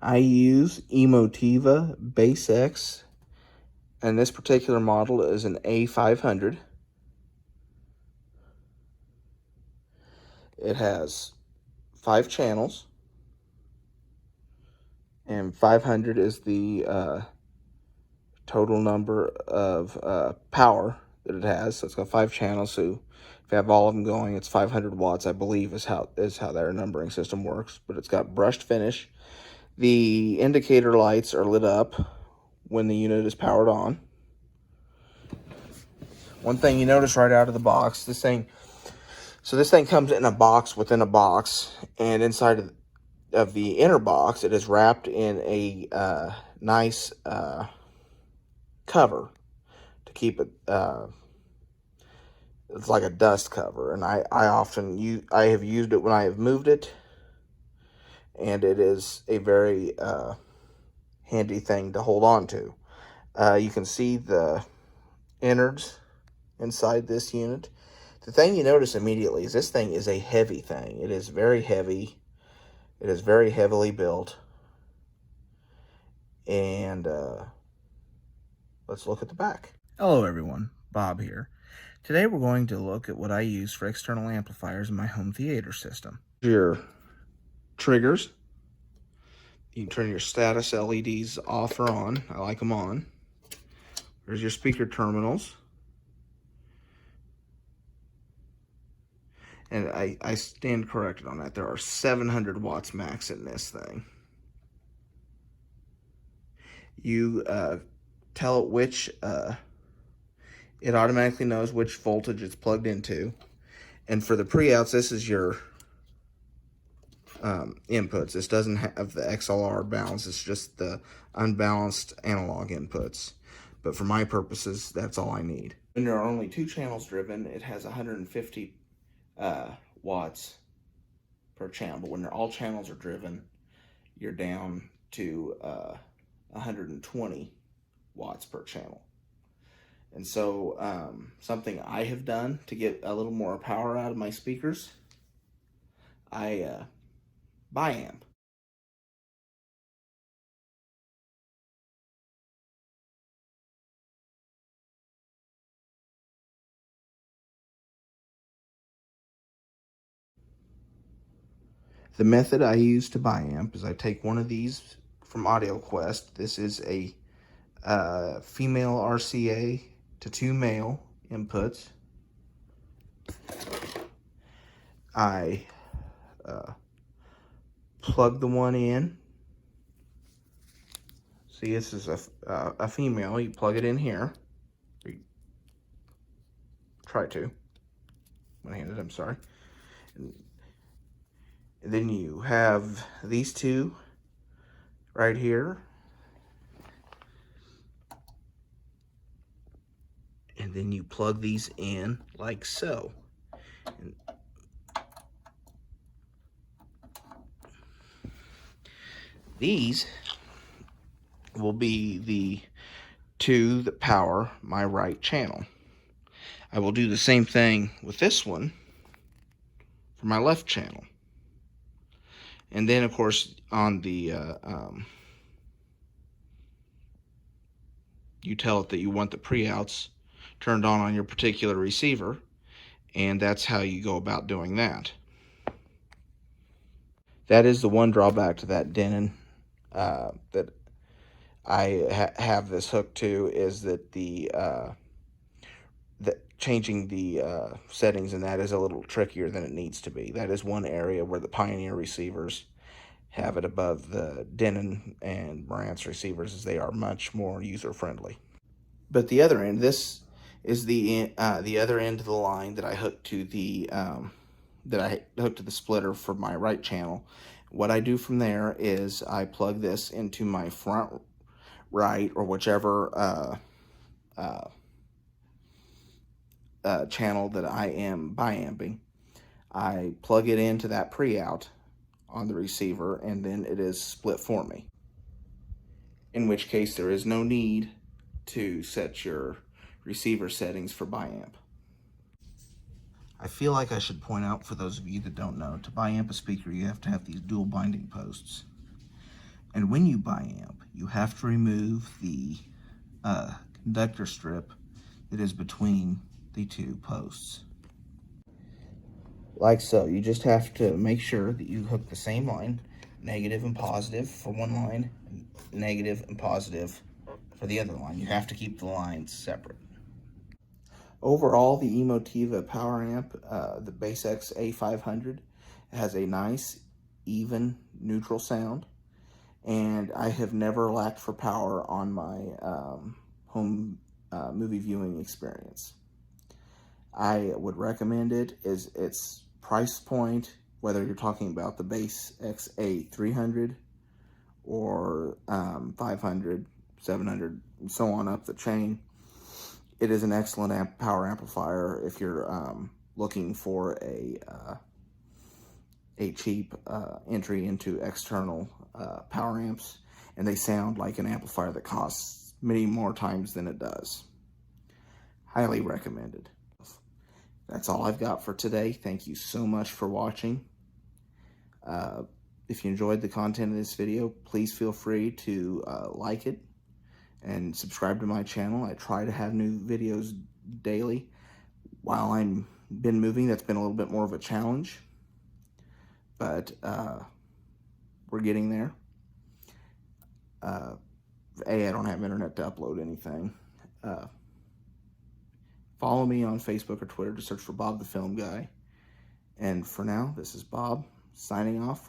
I use Emotiva BasX, and this particular model is an A-500. It has 5 channels, and 500 is the total number of power that it has. So it's got 5 channels, so if you have all of them going, it's 500 watts, I believe, is how their numbering system works. But it's got brushed finish. The indicator lights are lit up when the unit is powered on. One thing you notice right out of the box, this thing comes in a box within a box, and inside of the inner box, it is wrapped in a nice cover to keep it. It's like a dust cover, and I have used it when I have moved it, and it is a very handy thing to hold on to. You can see the innards inside this unit. The thing you notice immediately is this thing is a heavy thing. It is very heavy. It is very heavily built. And let's look at the back. Hello everyone, Bob here. Today we're going to look at what I use for external amplifiers in my home theater system. Your triggers. You can turn your status LEDs off or on. I like them on. There's your speaker terminals. And I stand corrected on that. There are 700 watts max in this thing. You tell it which, it automatically knows which voltage it's plugged into. And for the pre-outs, this is your inputs. This doesn't have the XLR balance. It's just the unbalanced analog inputs. But for my purposes, that's all I need. When there are only 2 channels driven, it has 150 watts per channel. But when all channels are driven, you're down to 120 watts per channel. And so something I have done to get a little more power out of my speakers, I buy amp. The method I use to buy amp is I take one of these from AudioQuest. This is a female RCA to 2 male inputs. I plug the one in. See, this is a female. You plug it in here. Try to. One-handed, I'm sorry. And then you have these 2 right here. And then you plug these in like so. And these will be the 2 that power my right channel. I will do the same thing with this one for my left channel. And then, of course, on the you tell it that you want the pre-outs turned on your particular receiver, and that's how you go about doing that. That is the one drawback to that Denon that I have this hooked to, is that changing the settings in that is a little trickier than it needs to be. That is one area where the Pioneer receivers have it above the Denon and Marantz receivers, as they are much more user-friendly. But the other end, this is the other end of the line that I hooked to the splitter for my right channel. What I do from there is I plug this into my front right, or whichever channel that I am bi-amping. I plug it into that pre-out on the receiver, and then it is split for me. In which case there is no need to set your receiver settings for bi-amp. I feel like I should point out, for those of you that don't know, to bi-amp a speaker you have to have these dual binding posts. And when you buy amp, you have to remove the conductor strip that is between the two posts. Like so. You just have to make sure that you hook the same line, negative and positive for one line, negative and positive for the other line. You have to keep the lines separate. Overall, the Emotiva power amp, the BasX A-700, has a nice, even, neutral sound, and I have never lacked for power on my home movie viewing experience. I would recommend it. Is its price point, whether you're talking about the BasX A300 or 500, 700, and so on up the chain. It is an excellent power amplifier if you're looking for a cheap entry into external power amps, and they sound like an amplifier that costs many more times than it does. Highly recommended. That's all I've got for today. Thank you so much for watching. If you enjoyed the content of this video, please feel free to like it and subscribe to my channel. I try to have new videos daily. While I'm been moving, that's been a little bit more of a challenge, but we're getting there. I don't have internet to upload anything. Follow me on Facebook or Twitter to search for Bob the Film Guy. And for now, this is Bob signing off for